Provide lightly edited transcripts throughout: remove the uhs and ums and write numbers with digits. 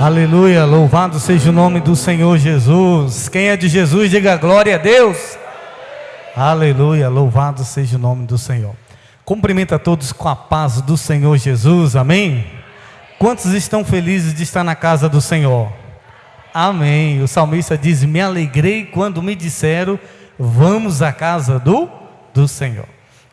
Aleluia, louvado seja o nome do Senhor Jesus. Quem é de Jesus, diga glória a Deus. Aleluia, louvado seja o nome do Senhor. Cumprimento a todos com a paz do Senhor Jesus, amém? Quantos estão felizes de estar na casa do Senhor? Amém. O salmista diz: me alegrei quando me disseram, vamos à casa do Senhor.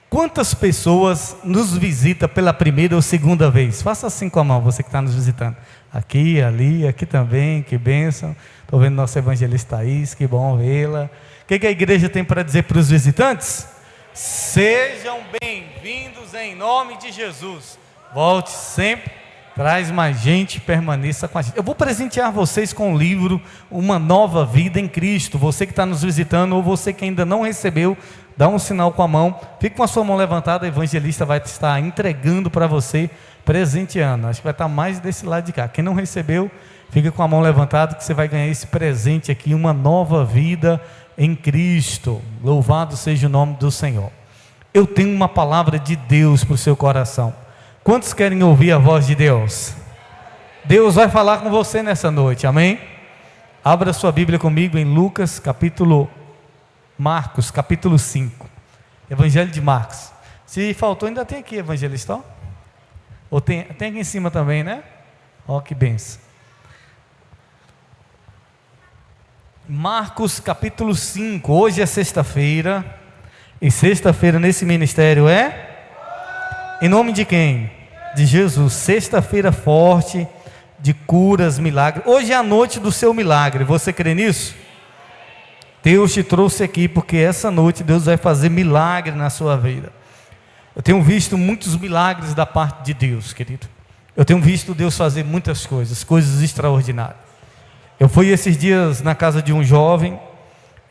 Quantas pessoas nos visitam pela primeira ou segunda vez? Faça assim com a mão, você que está nos visitando. Aqui, ali, aqui também, que bênção. Estou vendo nosso evangelista Thaís, que bom vê-la. O que a igreja tem para dizer para os visitantes? Sejam bem-vindos em nome de Jesus. Volte sempre, traz mais gente, permaneça com a gente. Eu vou presentear vocês com um livro, Uma Nova Vida em Cristo. Você que está nos visitando ou você que ainda não recebeu, dá um sinal com a mão, fique com a sua mão levantada, o evangelista vai estar entregando para você, presenteando. Acho que vai estar mais desse lado de cá. Quem não recebeu, fica com a mão levantada que você vai ganhar esse presente aqui, uma nova vida em Cristo. Louvado seja o nome do Senhor. Eu tenho uma palavra de Deus para o seu coração. Quantos querem ouvir a voz de Deus? Deus vai falar com você nessa noite, amém? Abra sua Bíblia comigo em Marcos, capítulo 5, Evangelho de Marcos. Se faltou, ainda tem aqui, evangelista, ó. Ou tem aqui em cima também, né? Ó, que benção. Marcos, capítulo 5, hoje é sexta-feira, e sexta-feira nesse ministério é? Em nome de quem? De Jesus. Sexta-feira forte, de curas, milagres. Hoje é a noite do seu milagre, você crê nisso? Deus te trouxe aqui porque essa noite Deus vai fazer milagre na sua vida. Eu tenho visto muitos milagres da parte de Deus, querido. Eu tenho visto Deus fazer muitas coisas extraordinárias. Eu fui esses dias na casa de um jovem,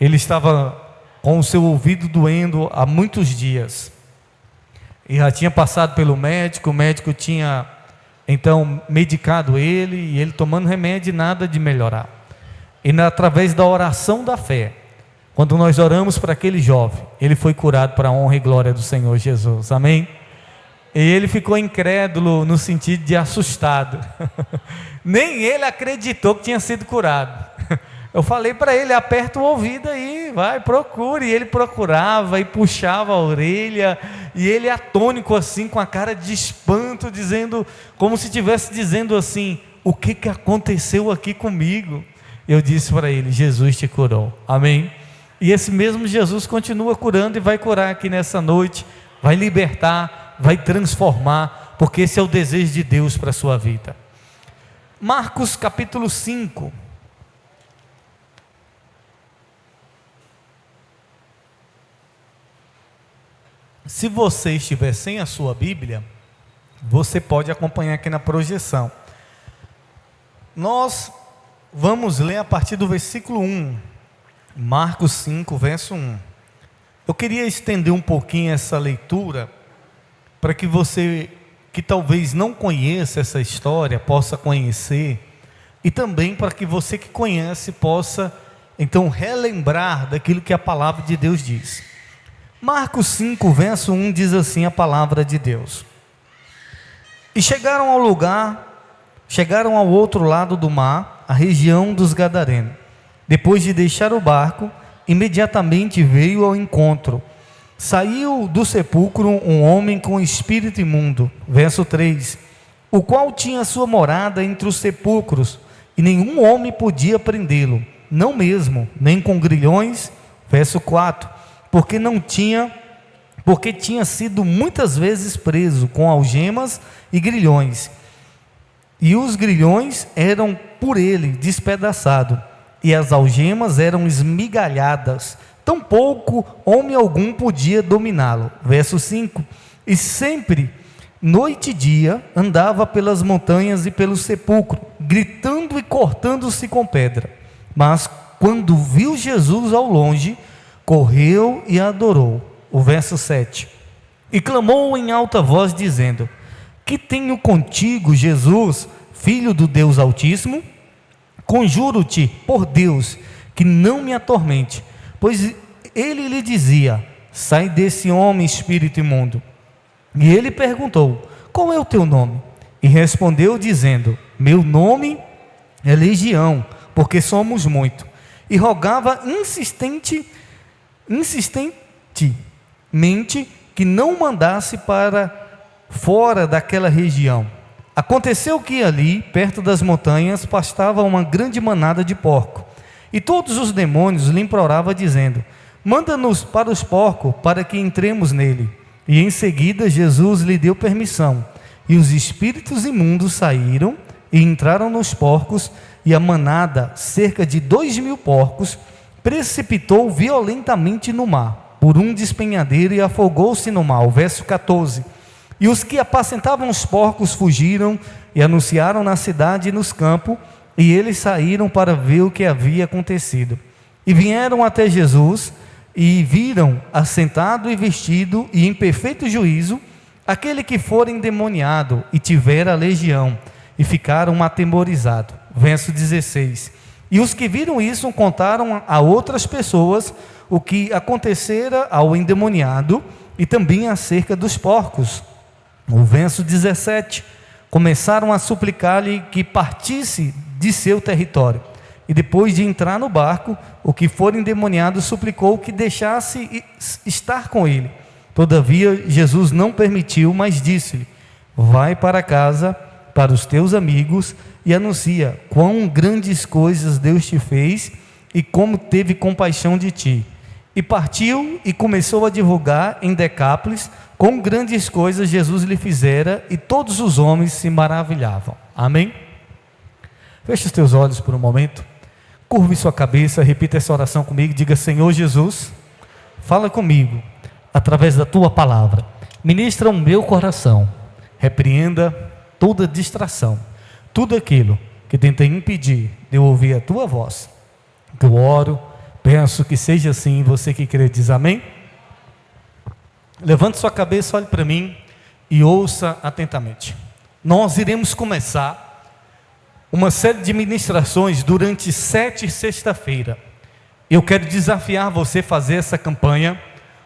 ele estava com o seu ouvido doendo há muitos dias. E já tinha passado pelo médico, o médico tinha então medicado ele, e ele tomando remédio e nada de melhorar. E através da oração da fé, quando nós oramos para aquele jovem, ele foi curado para a honra e glória do Senhor Jesus, amém? E ele ficou incrédulo no sentido de assustado, nem ele acreditou que tinha sido curado. Eu falei para ele, aperta o ouvido aí, vai, procure, e ele procurava e puxava a orelha, e ele atônico assim, com a cara de espanto, dizendo, como se estivesse dizendo assim, o que aconteceu aqui comigo? Eu disse para ele, Jesus te curou, amém? E esse mesmo Jesus continua curando e vai curar aqui nessa noite, vai libertar, vai transformar, porque esse é o desejo de Deus para a sua vida. Marcos capítulo 5. Se você estiver sem a sua Bíblia, você pode acompanhar aqui na projeção. Nós vamos ler a partir do versículo 1, Marcos 5, verso 1. Eu queria estender um pouquinho essa leitura, para que você, que talvez não conheça essa história, possa conhecer, e também para que você que conhece, possa, então, relembrar daquilo que a palavra de Deus diz. Marcos 5, verso 1, diz assim a palavra de Deus. E chegaram ao outro lado do mar, a região dos Gadarenos. Depois de deixar o barco, imediatamente veio ao encontro. Saiu do sepulcro um homem com espírito imundo, verso 3, o qual tinha sua morada entre os sepulcros, e nenhum homem podia prendê-lo, não mesmo, nem com grilhões, verso 4, porque tinha sido muitas vezes preso com algemas e grilhões, e os grilhões eram por ele despedaçados, e as algemas eram esmigalhadas, tampouco homem algum podia dominá-lo. Verso 5, e sempre, noite e dia, andava pelas montanhas e pelo sepulcro, gritando e cortando-se com pedra. Mas quando viu Jesus ao longe, correu e adorou. O verso 7, e clamou em alta voz dizendo, que tenho contigo, Jesus, Filho do Deus Altíssimo? Conjuro-te por Deus, que não me atormente. Pois ele lhe dizia, sai desse homem, espírito imundo. E ele perguntou, qual é o teu nome? E respondeu dizendo, meu nome é legião, porque somos muito. E rogava insistentemente que não mandasse para fora daquela região. Aconteceu que ali, perto das montanhas, pastava uma grande manada de porco. E todos os demônios lhe imploravam, dizendo: manda-nos para os porcos, para que entremos nele. E em seguida Jesus lhe deu permissão. E os espíritos imundos saíram e entraram nos porcos, e a manada, cerca de 2.000 porcos, precipitou violentamente no mar, por um despenhadeiro, e afogou-se no mar. O verso 14. E os que apacentavam os porcos fugiram e anunciaram na cidade e nos campos, e eles saíram para ver o que havia acontecido. E vieram até Jesus, e viram assentado e vestido, e em perfeito juízo, aquele que fora endemoniado, e tivera a legião, e ficaram atemorizados. Verso 16. E os que viram isso contaram a outras pessoas o que acontecera ao endemoniado, e também acerca dos porcos. O verso 17, começaram a suplicar-lhe que partisse de seu território. E depois de entrar no barco, o que for endemoniado suplicou que deixasse estar com ele. Todavia Jesus não permitiu, mas disse-lhe: vai para casa, para os teus amigos, e anuncia quão grandes coisas Deus te fez, e como teve compaixão de ti. E partiu e começou a divulgar em Decápolis quão grandes coisas Jesus lhe fizera, e todos os homens se maravilhavam. Amém? Feche os teus olhos por um momento, curve sua cabeça, repita essa oração comigo, diga: Senhor Jesus, fala comigo, através da tua palavra, ministra o meu coração, repreenda toda distração, tudo aquilo que tenta impedir de eu ouvir a tua voz. Eu oro, peço que seja assim. Você que crê diz amém. Levante sua cabeça, olhe para mim e ouça atentamente. Nós iremos começar uma série de ministrações durante 7 sexta-feira. Eu quero desafiar você a fazer essa campanha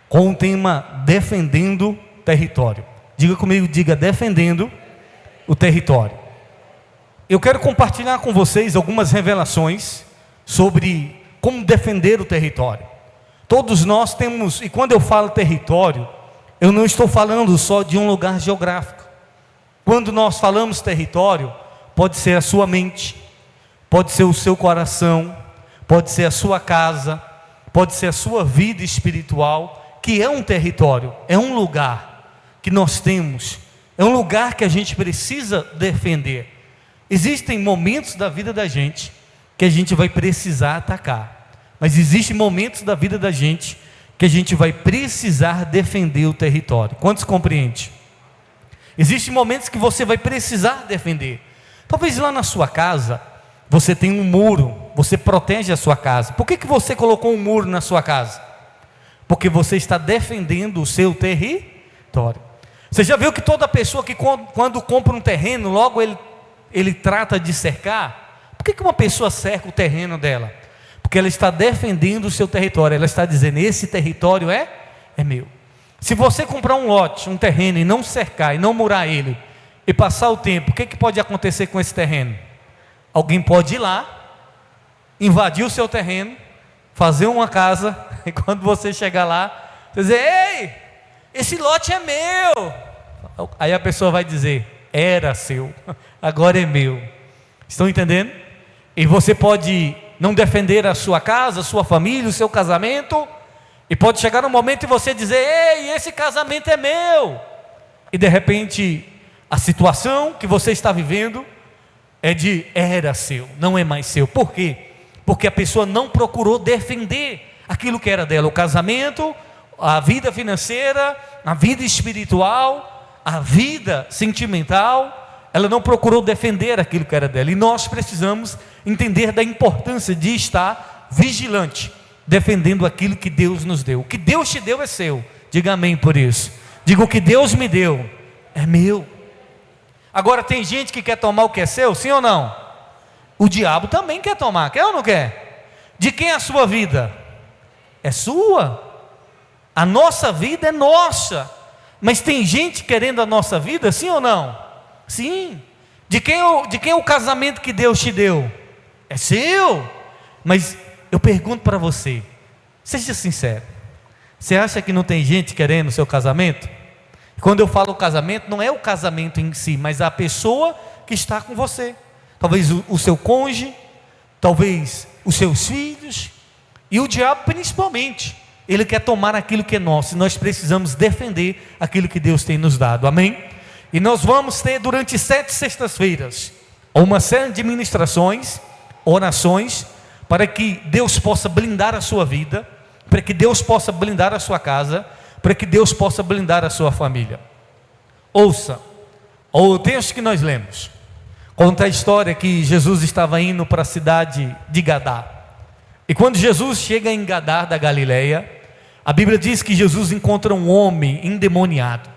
com o tema Defendendo Território. Diga comigo, diga: defendendo o território. Eu quero compartilhar com vocês algumas revelações sobre como defender o território. Todos nós temos, e quando eu falo território, eu não estou falando só de um lugar geográfico. Quando nós falamos território, pode ser a sua mente, pode ser o seu coração, pode ser a sua casa, pode ser a sua vida espiritual, que é um território, é um lugar que nós temos, é um lugar que a gente precisa defender. Existem momentos da vida da gente que a gente vai precisar atacar, mas existem momentos da vida da gente que a gente vai precisar defender o território. Quantos compreendem? Existem momentos que você vai precisar defender. Talvez lá na sua casa você tenha um muro, você protege a sua casa. Por que você colocou um muro na sua casa? Porque você está defendendo o seu território. Você já viu que toda pessoa que quando compra um terreno, logo ele trata de cercar? Por que uma pessoa cerca o terreno dela? Porque ela está defendendo o seu território. Ela está dizendo: esse território é meu. Se você comprar um lote, um terreno, e não cercar, e não murar ele, e passar o tempo, o que pode acontecer com esse terreno? Alguém pode ir lá, invadir o seu terreno, fazer uma casa, e quando você chegar lá, você dizer: ei, esse lote é meu. Aí a pessoa vai dizer: era seu, agora é meu. Estão entendendo? E você pode não defender a sua casa, a sua família, o seu casamento, e pode chegar um momento e você dizer: ei, esse casamento é meu. E de repente a situação que você está vivendo é de era seu, não é mais seu. Por quê? Porque a pessoa não procurou defender aquilo que era dela, o casamento, a vida financeira, a vida espiritual, a vida sentimental. Ela não procurou defender aquilo que era dela. E nós precisamos entender da importância de estar vigilante, defendendo aquilo que Deus nos deu. O que Deus te deu é seu. Diga amém por isso. Diga: o que Deus me deu é meu. Agora tem gente que quer tomar o que é seu, sim ou não? O diabo também quer tomar, quer ou não quer? De quem é a sua vida? É sua. A nossa vida é nossa. Mas tem gente querendo a nossa vida, sim ou não? Sim. De quem é o casamento que Deus te deu? É seu. Mas eu pergunto para você, seja sincero, você acha que não tem gente querendo o seu casamento? Quando eu falo casamento, não é o casamento em si, mas a pessoa que está com você. Talvez o seu cônjuge, talvez os seus filhos, e o diabo principalmente. Ele quer tomar aquilo que é nosso, e nós precisamos defender aquilo que Deus tem nos dado, amém? E nós vamos ter durante 7 sextas-feiras, uma série de ministrações, orações, para que Deus possa blindar a sua vida, para que Deus possa blindar a sua casa, para que Deus possa blindar a sua família. Ouça, o texto que nós lemos, conta a história que Jesus estava indo para a cidade de Gadá, e quando Jesus chega em Gadá da Galileia, a Bíblia diz que Jesus encontra um homem endemoniado.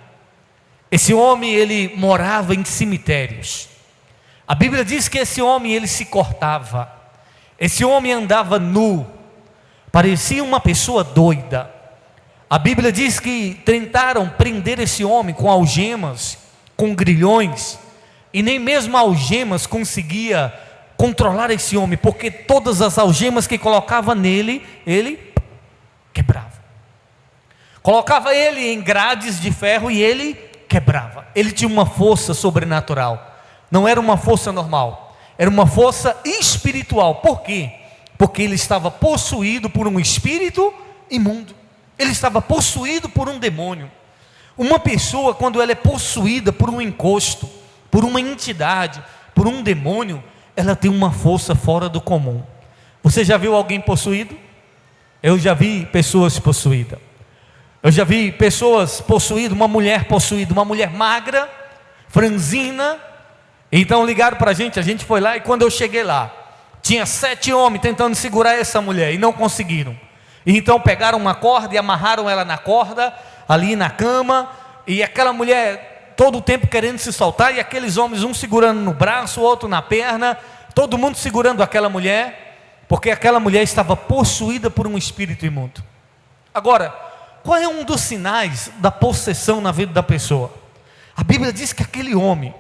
Esse homem, ele morava em cemitérios. A Bíblia diz que esse homem, ele se cortava. Esse homem andava nu, parecia uma pessoa doida. A Bíblia diz que tentaram prender esse homem com algemas, com grilhões, e nem mesmo algemas conseguia controlar esse homem, porque todas as algemas que colocava nele, ele quebrava. Colocava ele em grades de ferro e ele quebrava. Ele tinha uma força sobrenatural, não era uma força normal, era uma força espiritual. Por quê? Porque ele estava possuído por um espírito imundo, ele estava possuído por um demônio. Uma pessoa, quando ela é possuída por um encosto, por uma entidade, por um demônio, ela tem uma força fora do comum. Você já viu alguém possuído? Eu já vi pessoas possuídas. Eu já vi pessoas possuídas, uma mulher possuída, uma mulher magra, franzina. Então ligaram para a gente foi lá, e quando eu cheguei lá, tinha 7 homens tentando segurar essa mulher, e não conseguiram. E então pegaram uma corda e amarraram ela na corda, ali na cama, e aquela mulher todo o tempo querendo se soltar, e aqueles homens, um segurando no braço, o outro na perna, todo mundo segurando aquela mulher, porque aquela mulher estava possuída por um espírito imundo. Agora, qual é um dos sinais da possessão na vida da pessoa? A Bíblia diz que aquele homem,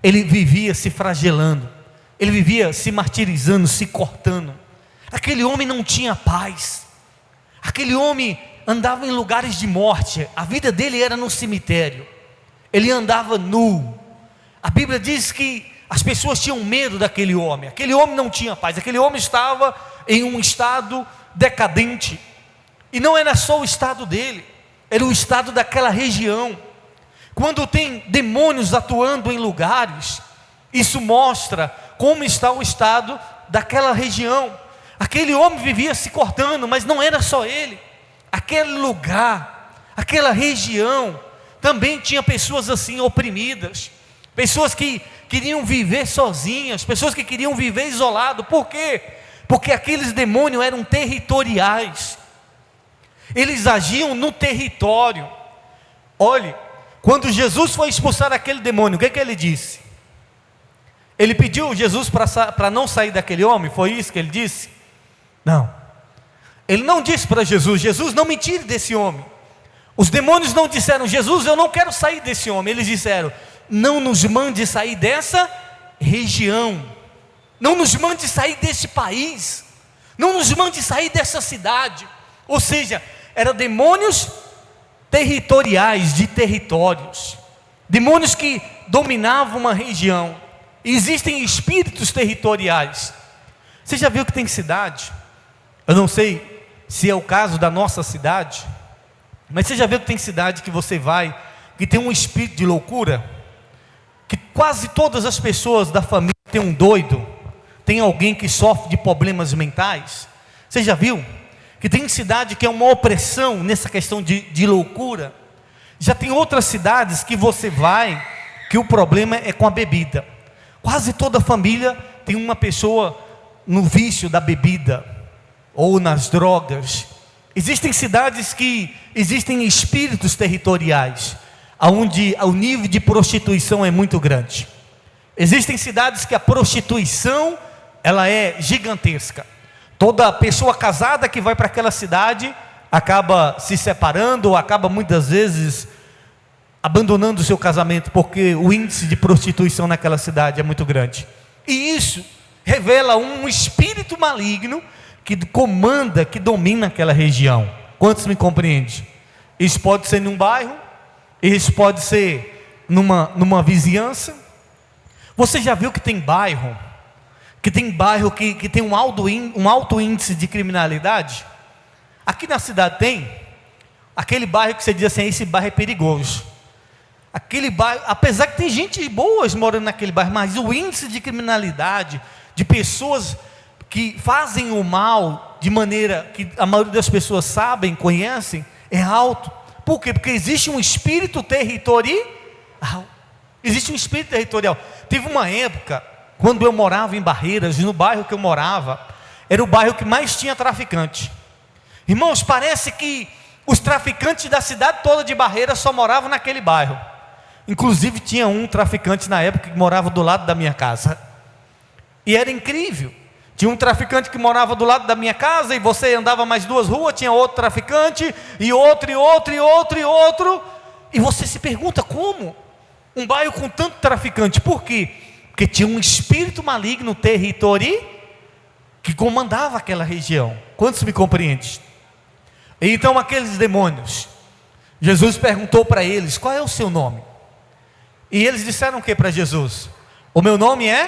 ele vivia se flagelando, ele vivia se martirizando, se cortando. Aquele homem não tinha paz, aquele homem andava em lugares de morte, a vida dele era no cemitério, ele andava nu. A Bíblia diz que as pessoas tinham medo daquele homem, aquele homem não tinha paz, aquele homem estava em um estado decadente. E não era só o estado dele, era o estado daquela região. Quando tem demônios atuando em lugares, isso mostra como está o estado daquela região. Aquele homem vivia se cortando, mas não era só ele. Aquele lugar, aquela região, também tinha pessoas assim oprimidas, pessoas que queriam viver sozinhas, pessoas que queriam viver isolado. Por quê? Porque aqueles demônios eram territoriais. Eles agiam no território. Olhe, quando Jesus foi expulsar aquele demônio, o que ele disse? Ele pediu Jesus para não sair daquele homem? Foi isso que ele disse? Não. Ele não disse para Jesus: Jesus, não me tire desse homem. Os demônios não disseram: Jesus, eu não quero sair desse homem. Eles disseram: não nos mande sair dessa região, não nos mande sair desse país, não nos mande sair dessa cidade. Ou seja, eram demônios territoriais, de territórios, demônios que dominavam uma região. Existem espíritos territoriais. Você já viu que tem cidade, eu não sei se é o caso da nossa cidade, mas você já viu que tem cidade que você vai, que tem um espírito de loucura, que quase todas as pessoas da família têm um doido, tem alguém que sofre de problemas mentais? Você já viu? Que tem cidade que é uma opressão nessa questão de loucura. Já tem outras cidades que você vai, que o problema é com a bebida. Quase toda família tem uma pessoa no vício da bebida, ou nas drogas. Existem cidades que existem espíritos territoriais, onde o nível de prostituição é muito grande. Existem cidades que a prostituição, ela é gigantesca. Toda pessoa casada que vai para aquela cidade acaba se separando, ou acaba muitas vezes abandonando o seu casamento, porque o índice de prostituição naquela cidade é muito grande. E isso revela um espírito maligno que comanda, que domina aquela região. Quantos me compreendem? Isso pode ser num bairro, isso pode ser numa vizinhança. Você já viu que tem bairro que tem um alto índice de criminalidade? Aqui na cidade tem aquele bairro que você diz assim: esse bairro é perigoso. Aquele bairro, apesar que tem gente boas morando naquele bairro, mas o índice de criminalidade, de pessoas que fazem o mal de maneira que a maioria das pessoas sabem, conhecem, é alto. Por quê? Porque existe um espírito territorial. Existe um espírito territorial. Teve uma época, quando eu morava em Barreiras, no bairro que eu morava, era o bairro que mais tinha traficante. Irmãos, parece que os traficantes da cidade toda de Barreiras só moravam naquele bairro. Inclusive tinha um traficante na época que morava do lado da minha casa. E era incrível. Tinha um traficante que morava do lado da minha casa, e você andava mais 2 ruas, tinha outro traficante, e outro, e outro, e outro, e outro. E você se pergunta como? Um bairro com tanto traficante. Por quê? Porque tinha um espírito maligno territorial que comandava aquela região. Quantos me compreendem? Então aqueles demônios, Jesus perguntou para eles: qual é o seu nome? E eles disseram o que para Jesus? O meu nome é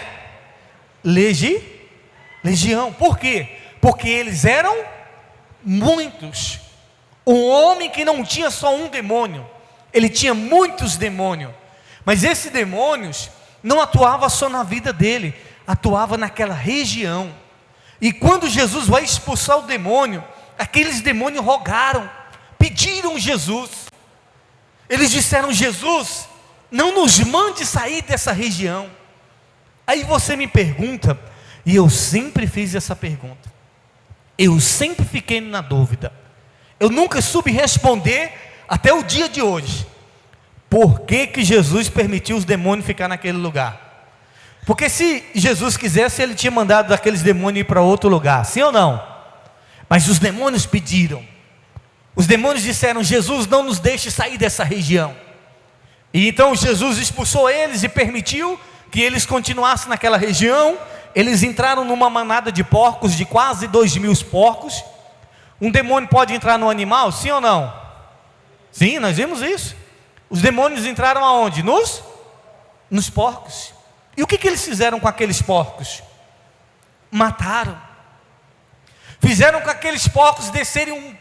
Legião. Por quê? Porque eles eram muitos. Um homem que não tinha só um demônio, ele tinha muitos demônios. Mas esses demônios não atuavam só na vida dele, atuava naquela região. E quando Jesus vai expulsar o demônio, aqueles demônios rogaram, pediram Jesus. Eles disseram: Jesus, não nos mande sair dessa região. Aí você me pergunta, e eu sempre fiz essa pergunta, eu sempre fiquei na dúvida, eu nunca soube responder até o dia de hoje. Por que que Jesus permitiu os demônios ficar naquele lugar? Porque se Jesus quisesse, ele tinha mandado aqueles demônios ir para outro lugar, sim ou não? Mas os demônios pediram. Os demônios disseram: Jesus, não nos deixe sair dessa região. E então Jesus expulsou eles e permitiu que eles continuassem naquela região. Eles entraram numa manada de porcos, de quase 2.000 porcos. Um demônio pode entrar no animal, sim ou não? Sim, nós vimos isso. Os demônios entraram aonde? Nos porcos. E o que eles fizeram com aqueles porcos? Mataram. Fizeram com aqueles porcos descerem um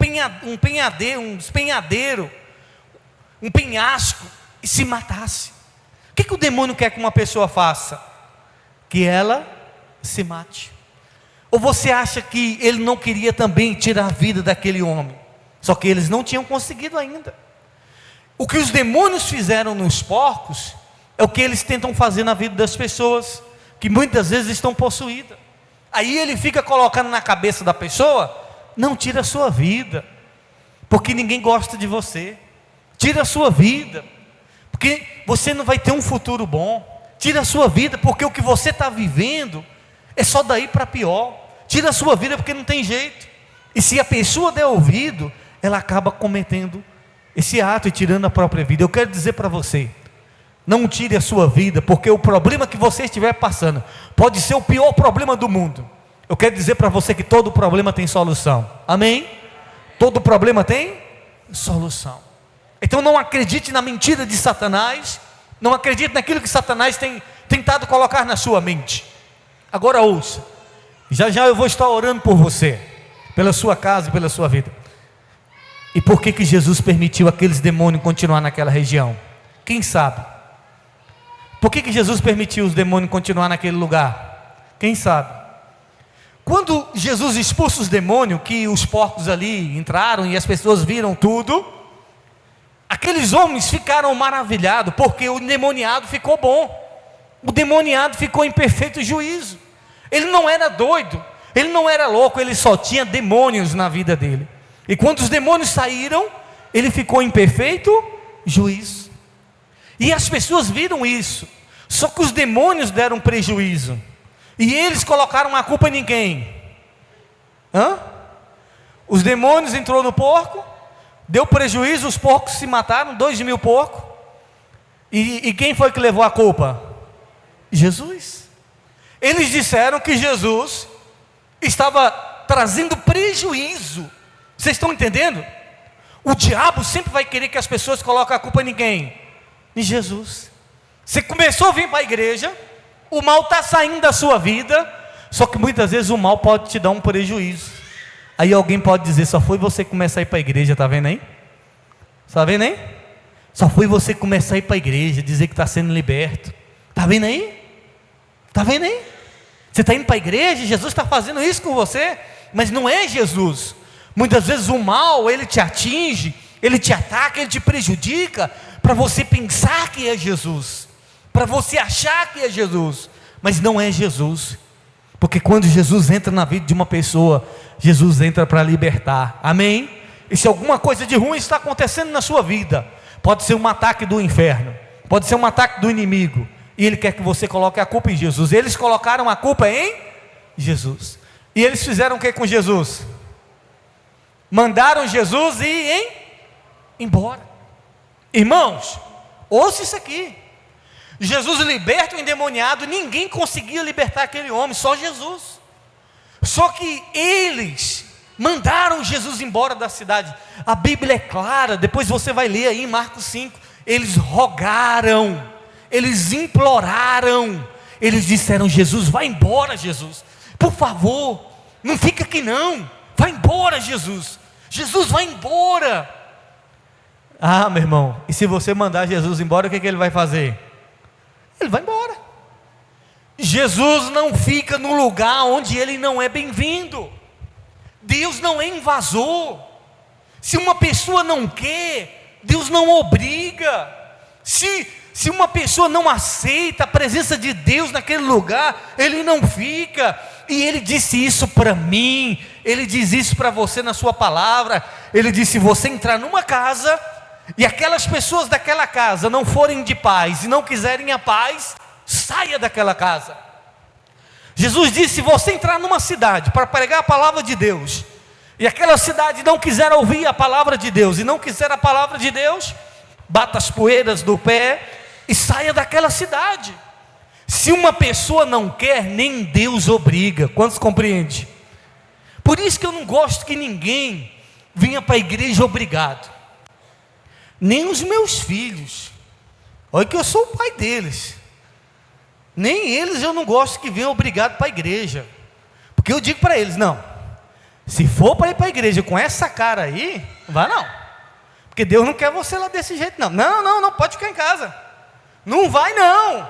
penhasco, e se matasse. O que o demônio quer que uma pessoa faça? Que ela se mate. Ou você acha que ele não queria também tirar a vida daquele homem? Só que eles não tinham conseguido ainda. O que os demônios fizeram nos porcos é o que eles tentam fazer na vida das pessoas, que muitas vezes estão possuídas. Aí ele fica colocando na cabeça da pessoa: não tira a sua vida, porque ninguém gosta de você. Tira a sua vida, porque você não vai ter um futuro bom. Tira a sua vida, porque o que você está vivendo é só daí para pior. Tira a sua vida, porque não tem jeito. E se a pessoa der ouvido, ela acaba cometendo esse ato e tirando a própria vida. Eu quero dizer para você: não tire a sua vida, porque o problema que você estiver passando pode ser o pior problema do mundo. Eu quero dizer para você que todo problema tem solução. Amém? Todo problema tem solução. Então não acredite na mentira de Satanás. Não acredite naquilo que Satanás tem tentado colocar na sua mente. Agora ouça, já já eu vou estar orando por você, pela sua casa e pela sua vida. E por que Jesus permitiu aqueles demônios continuar naquela região? Quem sabe? Por que Jesus permitiu os demônios continuar naquele lugar? Quem sabe? Quando Jesus expulsa os demônios, que os porcos ali entraram e as pessoas viram tudo, aqueles homens ficaram maravilhados, porque o endemoniado ficou bom. O endemoniado ficou em perfeito juízo. Ele não era doido, ele não era louco, ele só tinha demônios na vida dele. E quando os demônios saíram, ele ficou em perfeito juízo. E as pessoas viram isso. Só que os demônios deram prejuízo. E eles colocaram a culpa em quem? Os demônios entrou no porco, deu prejuízo, os porcos se mataram, 2.000 porcos. E quem foi que levou a culpa? Jesus. Eles disseram que Jesus estava trazendo prejuízo. Vocês estão entendendo? O diabo sempre vai querer que as pessoas coloquem a culpa em quem? Em Jesus. Você começou a vir para a igreja, o mal está saindo da sua vida, só que muitas vezes o mal pode te dar um prejuízo. Aí alguém pode dizer, só foi você começar a ir para a igreja, está vendo aí? Está vendo aí? Só foi você começar a ir para a igreja, dizer que está sendo liberto. Está vendo aí? Está vendo aí? Você está indo para a igreja, Jesus está fazendo isso com você, mas não é Jesus. Muitas vezes o mal, ele te atinge, ele te ataca, ele te prejudica, para você pensar que é Jesus, para você achar que é Jesus, mas não é Jesus. Porque quando Jesus entra na vida de uma pessoa, Jesus entra para libertar, amém? E se alguma coisa de ruim está acontecendo na sua vida, pode ser um ataque do inferno, pode ser um ataque do inimigo, e ele quer que você coloque a culpa em Jesus. Eles colocaram a culpa em Jesus, e eles fizeram o que com Jesus? Mandaram Jesus ir embora. Irmãos, ouça isso aqui, Jesus liberta o endemoniado, ninguém conseguia libertar aquele homem, só Jesus. Só que eles mandaram Jesus embora da cidade. A Bíblia é clara, depois você vai ler aí em Marcos 5. Eles rogaram, eles imploraram, eles disseram: Jesus, vai embora, Jesus, por favor, não fica aqui não, vai embora, Jesus, Jesus, vai embora. Ah, meu irmão, e se você mandar Jesus embora, o que ele vai fazer? Ele vai embora. Jesus não fica no lugar onde ele não é bem-vindo. Deus não é invasor. Se uma pessoa não quer, Deus não obriga. Se uma pessoa não aceita a presença de Deus naquele lugar, ele não fica. E ele disse isso para mim, ele diz isso para você na sua palavra. Ele disse: se você entrar numa casa e aquelas pessoas daquela casa não forem de paz e não quiserem a paz, saia daquela casa. Jesus disse: se você entrar numa cidade para pregar a palavra de Deus, e aquela cidade não quiser ouvir a palavra de Deus, e não quiser a palavra de Deus, bata as poeiras do pé e saia daquela cidade. Se uma pessoa não quer, nem Deus obriga. Quantos compreende? Por isso que eu não gosto que ninguém venha para a igreja obrigado, nem os meus filhos. Olha que eu sou o pai deles, nem eles eu não gosto que venham obrigado para a igreja, porque eu digo para eles: não, se for para ir para a igreja com essa cara aí, não vai não, porque Deus não quer você lá desse jeito não. Não, pode ficar em casa, não vai não,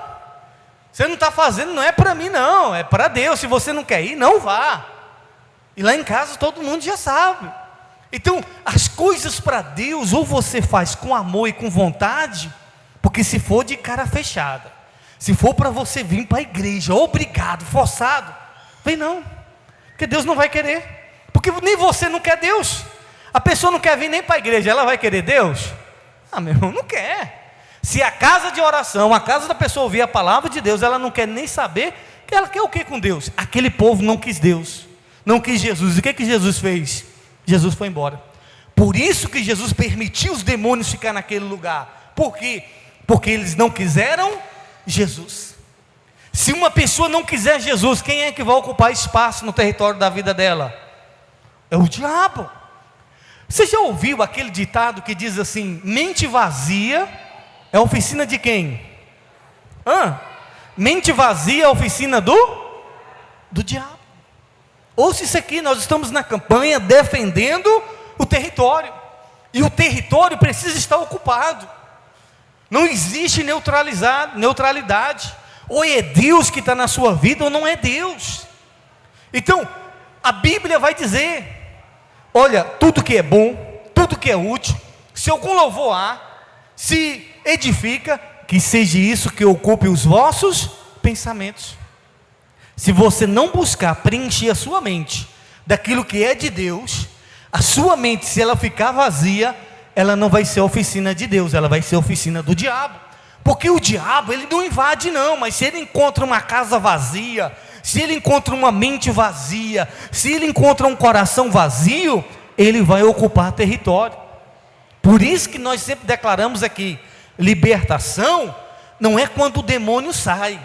você não está fazendo, não é para mim não, é para Deus. Se você não quer ir, não vá. E lá em casa todo mundo já sabe. Então as coisas para Deus, ou você faz com amor e com vontade, porque se for de cara fechada, se for para você vir para a igreja obrigado, forçado, vem não, porque Deus não vai querer, porque nem você não quer Deus. A pessoa não quer vir nem para a igreja, ela vai querer Deus? Ah, meu irmão, não quer. Se a casa de oração, a casa da pessoa ouvir a palavra de Deus, ela não quer nem saber, que ela quer o que com Deus? Aquele povo não quis Deus, não quis Jesus. E o que Jesus fez? Jesus foi embora. Por isso que Jesus permitiu os demônios ficar naquele lugar. Por quê? Porque eles não quiseram Jesus. Se uma pessoa não quiser Jesus, quem é que vai ocupar espaço no território da vida dela? É o diabo. Você já ouviu aquele ditado que diz assim: mente vazia é a oficina de quem? Mente vazia é a oficina do diabo. Ouça isso aqui, nós estamos na campanha defendendo o território, e o território precisa estar ocupado. Não existe neutralidade, ou é Deus que está na sua vida, ou não é Deus. Então, a Bíblia vai dizer: olha, tudo que é bom, tudo que é útil, se algum louvor há, se edifica, que seja isso que ocupe os vossos pensamentos. Se você não buscar preencher a sua mente daquilo que é de Deus, a sua mente, se ela ficar vazia, ela não vai ser oficina de Deus, ela vai ser oficina do diabo. Porque o diabo, ele não invade não, mas se ele encontra uma casa vazia, se ele encontra uma mente vazia, se ele encontra um coração vazio, ele vai ocupar território. Por isso que nós sempre declaramos aqui: libertação não é quando o demônio sai.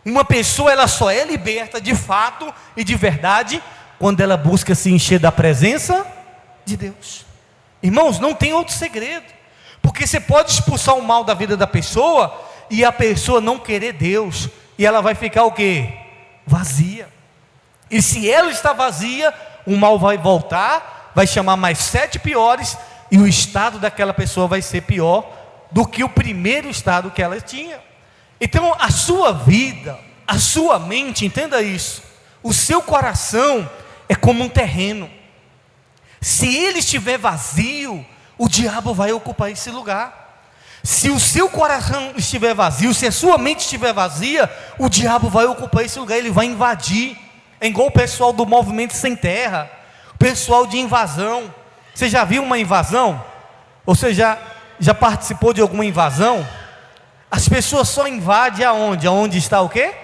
Uma pessoa, ela só é liberta de fato e de verdade quando ela busca se encher da presença de Deus. Irmãos, não tem outro segredo, porque você pode expulsar o mal da vida da pessoa e a pessoa não querer Deus, e ela vai ficar o quê? Vazia. E se ela está vazia, o mal vai voltar, vai chamar mais 7 piores, e o estado daquela pessoa vai ser pior do que o primeiro estado que ela tinha. Então a sua vida, a sua mente, entenda isso, o seu coração é como um terreno. Se ele estiver vazio, o diabo vai ocupar esse lugar. Se o seu coração estiver vazio, se a sua mente estiver vazia, o diabo vai ocupar esse lugar, ele vai invadir. É igual o pessoal do Movimento Sem Terra, o pessoal de invasão. Você já viu uma invasão? Ou você já participou de alguma invasão? As pessoas só invadem aonde? Aonde está o quê?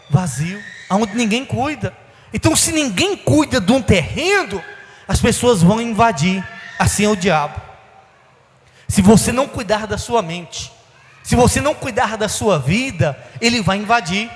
Vazio, aonde ninguém cuida. Então, se ninguém cuida de um terreno, as pessoas vão invadir. Assim é o diabo. Se você não cuidar da sua mente, se você não cuidar da sua vida, ele vai invadir,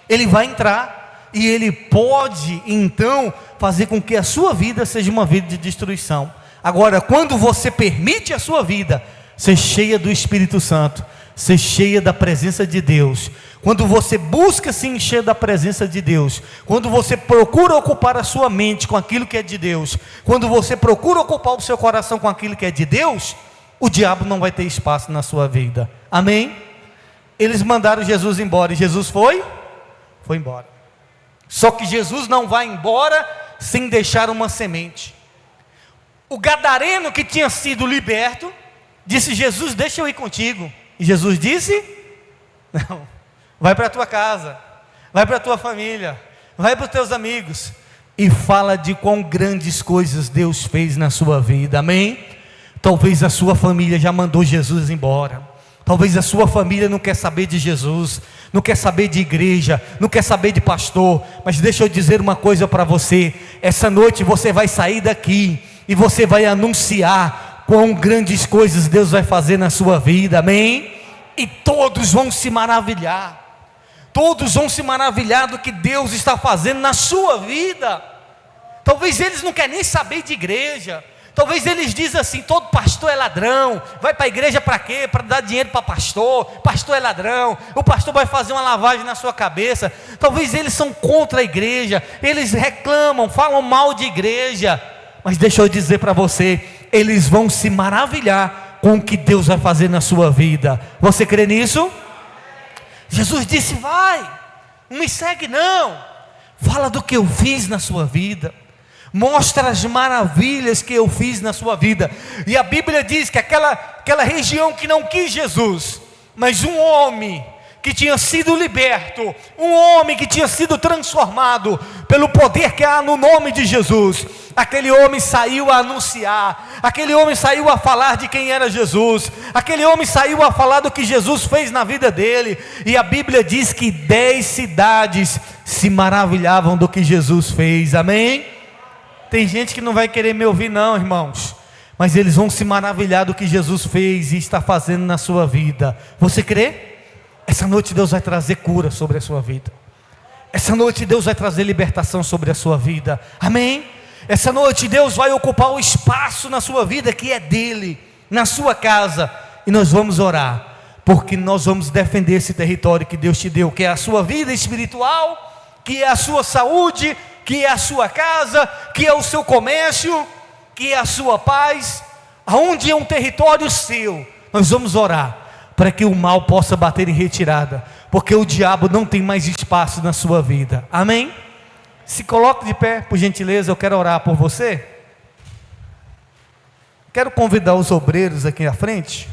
ele vai entrar, e ele pode então fazer com que a sua vida seja uma vida de destruição. Agora, quando você permite a sua vida ser cheia do Espírito Santo, ser cheia da presença de Deus, quando você busca se encher da presença de Deus, quando você procura ocupar a sua mente com aquilo que é de Deus, quando você procura ocupar o seu coração com aquilo que é de Deus, o diabo não vai ter espaço na sua vida. Amém? Eles mandaram Jesus embora, e Jesus foi embora. Só que Jesus não vai embora sem deixar uma semente. O gadareno que tinha sido liberto disse: Jesus, deixa eu ir contigo. E Jesus disse: não, vai para a tua casa, vai para a tua família, vai para os teus amigos, e fala de quão grandes coisas Deus fez na sua vida. Amém? Talvez a sua família já mandou Jesus embora, talvez a sua família não quer saber de Jesus, não quer saber de igreja, não quer saber de pastor, mas deixa eu dizer uma coisa para você, essa noite você vai sair daqui, e você vai anunciar quão grandes coisas Deus vai fazer na sua vida. Amém? E todos vão se maravilhar, todos vão se maravilhar do que Deus está fazendo na sua vida. Talvez eles não querem nem saber de igreja, talvez eles dizem assim: todo pastor é ladrão, vai para a igreja para quê? Para dar dinheiro para pastor, pastor é ladrão, o pastor vai fazer uma lavagem na sua cabeça. Talvez eles são contra a igreja, eles reclamam, falam mal de igreja, mas deixa eu dizer para você, eles vão se maravilhar com o que Deus vai fazer na sua vida. Você crê nisso? Jesus disse: vai, não me segue não, fala do que eu fiz na sua vida, mostra as maravilhas que eu fiz na sua vida. E a Bíblia diz que aquela região que não quis Jesus, mas um homem que tinha sido liberto, um homem que tinha sido transformado pelo poder que há no nome de Jesus, aquele homem saiu a anunciar, aquele homem saiu a falar de quem era Jesus, aquele homem saiu a falar do que Jesus fez na vida dele, e a Bíblia diz que 10 cidades se maravilhavam do que Jesus fez. Amém? Tem gente que não vai querer me ouvir não, irmãos, mas eles vão se maravilhar do que Jesus fez e está fazendo na sua vida. Você crê? Essa noite Deus vai trazer cura sobre a sua vida, essa noite Deus vai trazer libertação sobre a sua vida. Amém? Essa noite Deus vai ocupar o espaço na sua vida que é dele, na sua casa, e nós vamos orar, porque nós vamos defender esse território que Deus te deu, que é a sua vida espiritual, que é a sua saúde, que é a sua casa, que é o seu comércio, que é a sua paz. Aonde é um território seu, nós vamos orar para que o mal possa bater em retirada, porque o diabo não tem mais espaço na sua vida. Amém? Se coloque de pé, por gentileza, eu quero orar por você. Quero convidar os obreiros aqui à frente.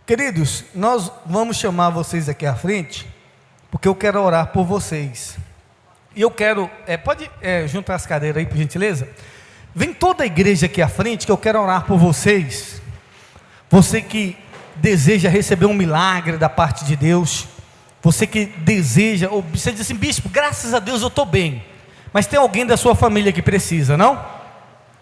Queridos, nós vamos chamar vocês aqui à frente, porque eu quero orar por vocês. E eu quero, pode juntar as cadeiras aí, por gentileza. Vem toda a igreja aqui à frente, que eu quero orar por vocês. Você que deseja receber um milagre da parte de Deus, você que deseja, ou você diz assim: bispo, graças a Deus eu estou bem, mas tem alguém da sua família que precisa, não?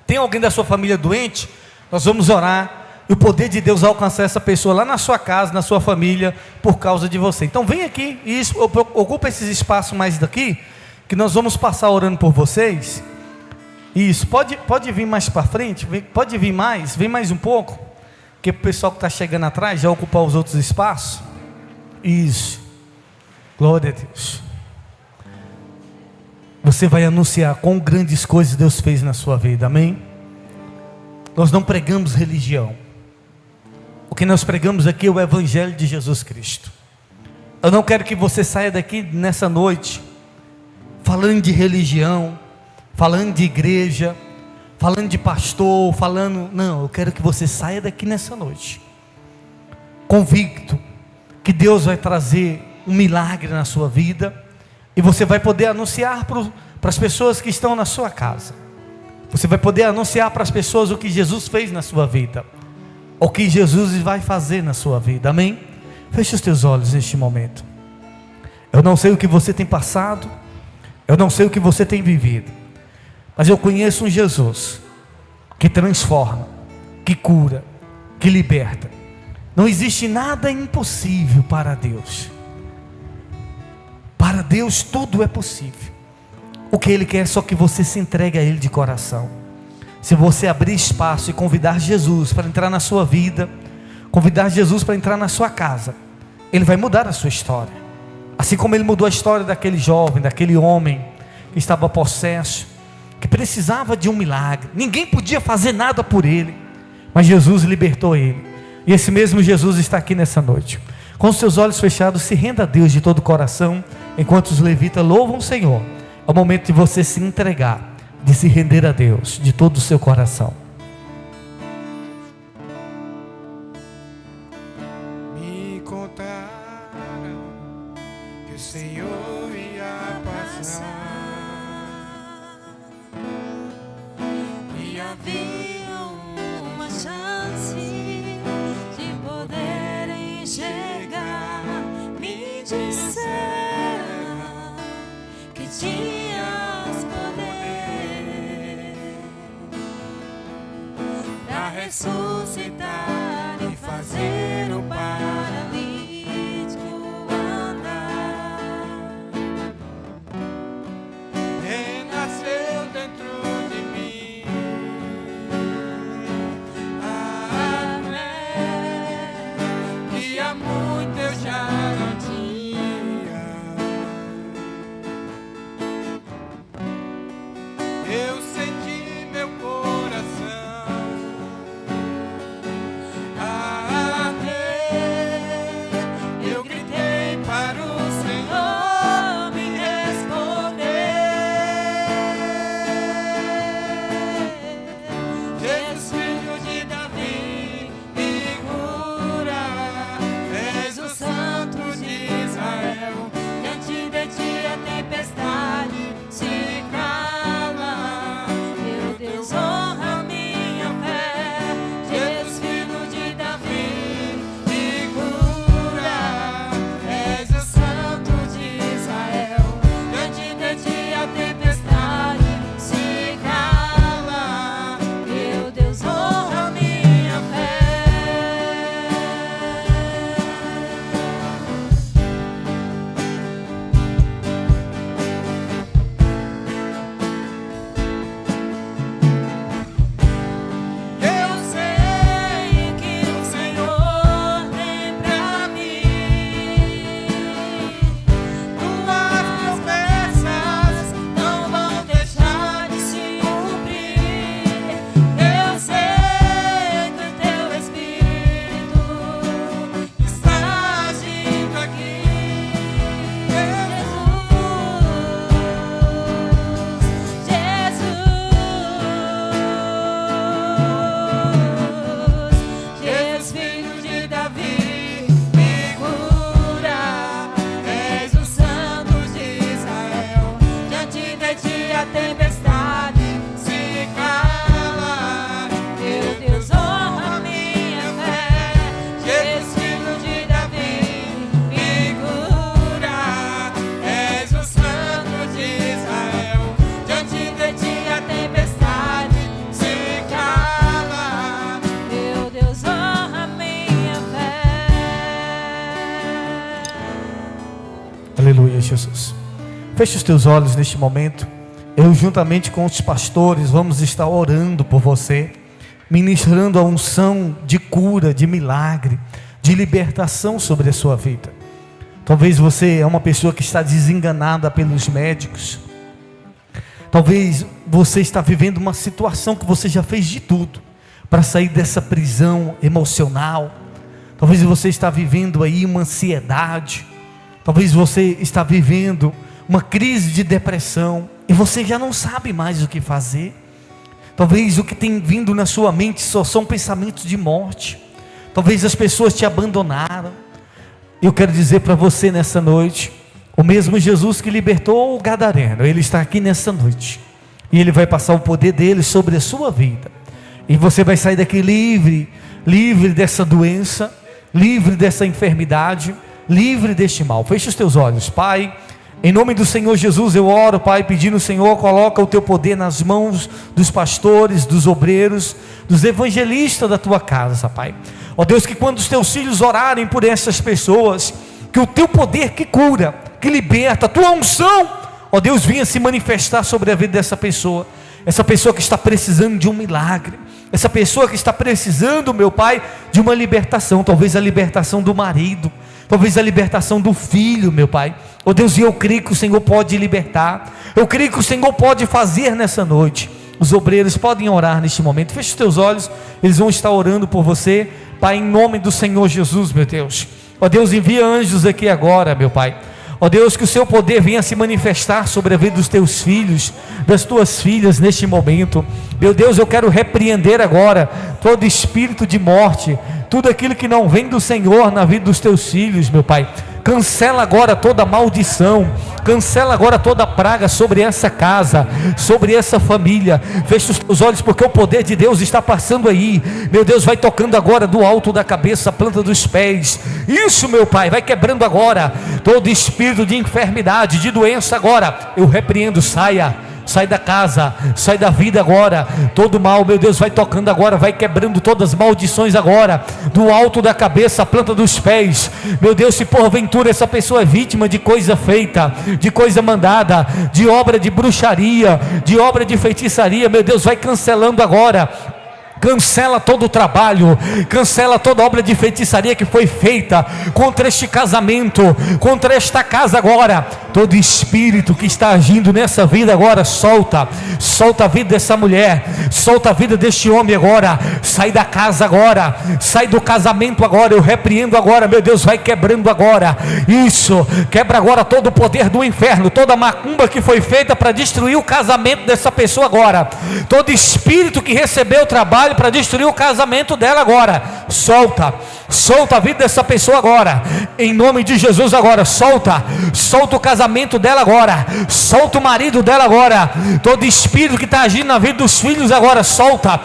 Tem alguém da sua família doente? Nós vamos orar E o poder de Deus vai alcançar essa pessoa lá na sua casa, na sua família, por causa de você. Então vem aqui e ocupa esses espaços mais daqui, que nós vamos passar orando por vocês. Isso, pode vir mais para frente, pode vir mais, vem mais um pouco, que o pessoal que está chegando atrás já ocupar os outros espaços. Isso, glória a Deus. Você vai anunciar quão grandes coisas Deus fez na sua vida, amém? Nós não pregamos religião. O que nós pregamos aqui é o Evangelho de Jesus Cristo. Eu não quero que você saia daqui nessa noite falando de religião, falando de igreja, falando de pastor, não, eu quero que você saia daqui nessa noite convicto que Deus vai trazer um milagre na sua vida, e você vai poder anunciar para as pessoas que estão na sua casa. Você vai poder anunciar para as pessoas o que Jesus fez na sua vida, o que Jesus vai fazer na sua vida, amém? Feche os teus olhos neste momento. Eu não sei o que você tem passado, eu não sei o que você tem vivido, mas eu conheço um Jesus que transforma, que cura, que liberta. Não existe nada impossível para Deus. Para Deus tudo é possível. O que Ele quer é só que você se entregue a Ele de coração. Se você abrir espaço e convidar Jesus para entrar na sua vida, convidar Jesus para entrar na sua casa, Ele vai mudar a sua história. Assim como Ele mudou a história daquele jovem, daquele homem que estava possesso, que precisava de um milagre. Ninguém podia fazer nada por ele, mas Jesus libertou ele. E esse mesmo Jesus está aqui nessa noite. Com os seus olhos fechados, se renda a Deus de todo o coração, enquanto os levitas louvam o Senhor. É o momento de você se entregar, de se render a Deus de todo o seu coração. Me contaram que o Senhor ia passar e havia uma chance de poder enxergar. Me disseram que tinhas poder para ressuscitar e fazer o paralítico andar. renasceu dentro de mim a fé que há muito eu já não tinha. Eu senti meu coração Aleluia, Jesus. Feche os teus olhos neste momento. Eu, juntamente com os pastores, vamos estar orando por você, ministrando a unção de cura, de milagre, de libertação sobre a sua vida. Talvez você é uma pessoa que está desenganada pelos médicos. Talvez você está vivendo uma situação que você já fez de tudo para sair dessa prisão emocional. Talvez você está vivendo aí uma ansiedade. Talvez você está vivendo uma crise de depressão e você já não sabe mais o que fazer. Talvez o que tem vindo na sua mente só são pensamentos de morte. Talvez as pessoas te abandonaram. Eu quero dizer para você nessa noite, o mesmo Jesus que libertou o gadareno, Ele está aqui nessa noite, e Ele vai passar o poder dele sobre a sua vida, e você vai sair daqui livre dessa doença, livre dessa enfermidade, livre deste mal. Feche os teus olhos. Pai, em nome do Senhor Jesus, eu oro, Pai, pedindo, Senhor, coloca o teu poder nas mãos dos pastores, dos obreiros, dos evangelistas da tua casa, Pai. Ó Deus, que quando os teus filhos orarem por essas pessoas, que o teu poder que cura, que liberta, a tua unção, ó Deus, venha se manifestar sobre a vida dessa pessoa. Essa pessoa que está precisando de um milagre, essa pessoa que está precisando, meu Pai, de uma libertação. Talvez a libertação do marido, talvez a libertação do filho, meu Pai. Ó Deus, e eu creio que o Senhor pode libertar, eu creio que o Senhor pode fazer nessa noite. Os obreiros podem orar neste momento. Feche os teus olhos, eles vão estar orando por você, Pai, em nome do Senhor Jesus, meu Deus. Ó Deus, envia anjos aqui agora, meu Pai. Ó Deus, que o seu poder venha se manifestar sobre a vida dos teus filhos, das tuas filhas neste momento. Meu Deus, eu quero repreender agora todo espírito de morte, tudo aquilo que não vem do Senhor na vida dos teus filhos, meu Pai. Cancela agora toda maldição, cancela agora toda praga sobre essa casa, sobre essa família. Fecha os teus olhos, porque o poder de Deus está passando aí. Meu Deus, vai tocando agora do alto da cabeça, a planta dos pés. Isso, meu Pai, vai quebrando agora todo espírito de enfermidade, de doença agora. Eu repreendo, saia da casa, sai da vida agora, todo mal, meu Deus, vai tocando agora, vai quebrando todas as maldições agora, do alto da cabeça, a planta dos pés. Meu Deus, se porventura essa pessoa é vítima de coisa feita, de coisa mandada, de obra de bruxaria, de obra de feitiçaria, meu Deus, vai cancelando agora. Cancela todo o trabalho, cancela toda obra de feitiçaria que foi feita contra este casamento, contra esta casa agora. Todo espírito que está agindo nessa vida agora, solta a vida dessa mulher, solta a vida deste homem agora. Sai da casa agora, sai do casamento agora. Eu repreendo agora, meu Deus, vai quebrando agora. Isso, quebra agora todo o poder do inferno, toda macumba que foi feita para destruir o casamento dessa pessoa agora, todo espírito que recebeu o trabalho para destruir o casamento dela agora, solta a vida dessa pessoa agora, em nome de Jesus agora. Solta o casamento dela agora, solta o marido dela agora, todo espírito que está agindo na vida dos filhos agora, solta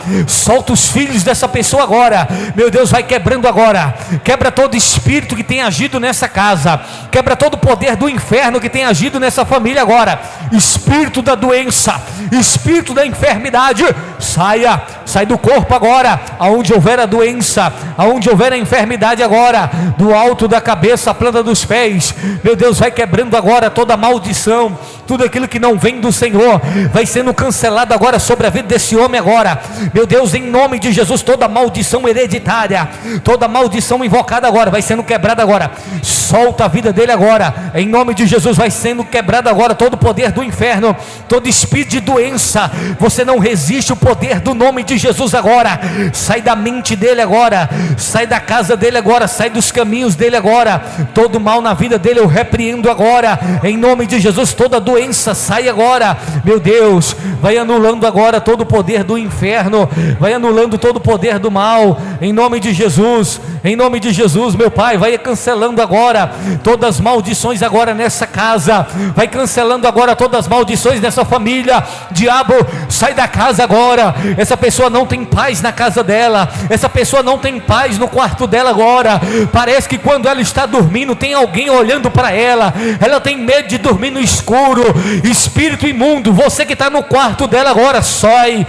os filhos dessa pessoa agora. Meu Deus, vai quebrando agora, quebra todo espírito que tem agido nessa casa, quebra todo o poder do inferno que tem agido nessa família agora. Espírito da doença, espírito da enfermidade, sai do corpo agora, aonde houver a doença, aonde houver a enfermidade agora, do alto da cabeça, a planta dos pés. Meu Deus, vai quebrando agora toda maldição, tudo aquilo que não vem do Senhor, vai sendo cancelado agora sobre a vida desse homem agora. Meu Deus, em nome de Jesus, toda maldição hereditária, toda maldição invocada agora, vai sendo quebrada agora. Solta a vida dele agora, em nome de Jesus, vai sendo quebrado agora todo o poder do inferno, todo espírito de doença. Você não resiste o poder do nome de Jesus agora. Sai da mente dele agora, sai da casa dele agora, sai dos caminhos dele agora. Todo mal na vida dele eu repreendo agora, em nome de Jesus. Toda doença sai agora. Meu Deus, vai anulando agora todo o poder do inferno, vai anulando todo o poder do mal, em nome de Jesus. Em nome de Jesus, meu Pai, vai cancelando agora todas as maldições agora nessa casa, vai cancelando agora todas as maldições nessa família. Diabo, sai da casa agora. Essa pessoa não tem paz na casa dela, essa pessoa não tem paz no quarto dela agora. Parece que quando ela está dormindo tem alguém olhando para ela, ela tem medo de dormir no escuro. Espírito imundo, você que está no quarto dela agora, sai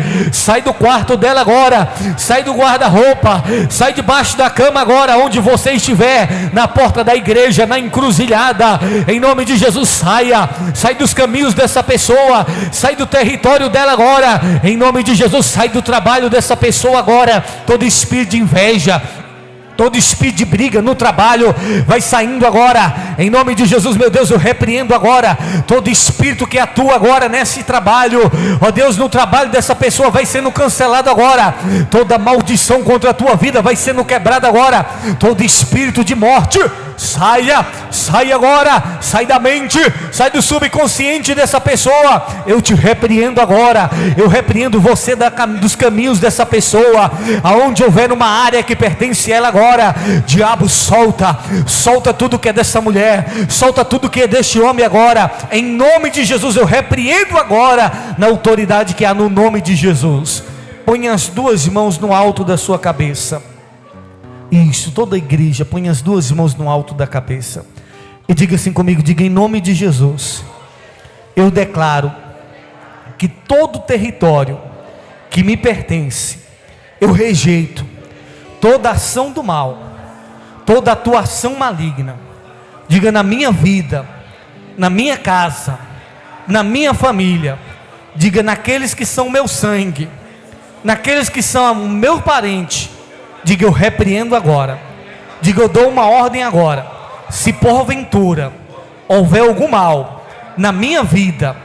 do quarto dela agora, sai do guarda-roupa, sai debaixo da cama agora, onde você estiver, na porta da igreja, na encruzilhada, em nome de Jesus, sai dos caminhos dessa pessoa, sai do território dela agora, em nome de Jesus, sai do trabalho dessa pessoa agora. Todo espírito de inveja, todo espírito de briga no trabalho vai saindo agora, em nome de Jesus. Meu Deus, eu repreendo agora todo espírito que atua agora nesse trabalho, ó Deus, no trabalho dessa pessoa vai sendo cancelado agora. Toda maldição contra a tua vida vai sendo quebrada agora. Todo espírito de morte, sai agora, sai da mente, sai do subconsciente dessa pessoa. Eu te repreendo agora, eu repreendo você dos caminhos dessa pessoa, aonde houver uma área que pertence a ela agora. Diabo, solta tudo que é dessa mulher, solta tudo que é deste homem agora, em nome de Jesus. Eu repreendo agora, na autoridade que há no nome de Jesus. Põe as duas mãos no alto da sua cabeça. Isso, toda a igreja, põe as duas mãos no alto da cabeça e diga assim comigo, diga: em nome de Jesus, eu declaro que todo território que me pertence, eu rejeito toda ação do mal, toda atuação maligna. Diga: na minha vida, na minha casa, na minha família. Diga: naqueles que são meu sangue, naqueles que são meu parente. Diga: eu repreendo agora. Diga: eu dou uma ordem agora. Se porventura houver algum mal na minha vida,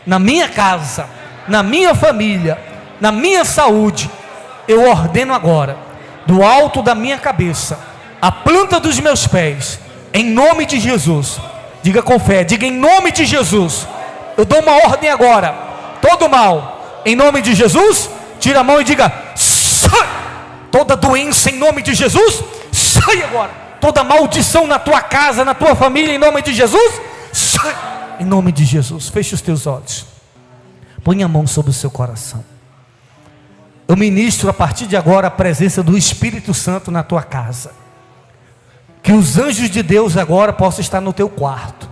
na minha casa, na minha família, na minha saúde, eu ordeno agora, do alto da minha cabeça, a planta dos meus pés, em nome de Jesus. Diga com fé, diga: em nome de Jesus, eu dou uma ordem agora. Todo mal, em nome de Jesus, tira a mão e diga: sai! Toda doença, em nome de Jesus, sai agora. Toda maldição na tua casa, na tua família, em nome de Jesus, sai, em nome de Jesus. Feche os teus olhos, põe a mão sobre o seu coração. Eu ministro a partir de agora a presença do Espírito Santo na tua casa. Que os anjos de Deus agora possam estar no teu quarto.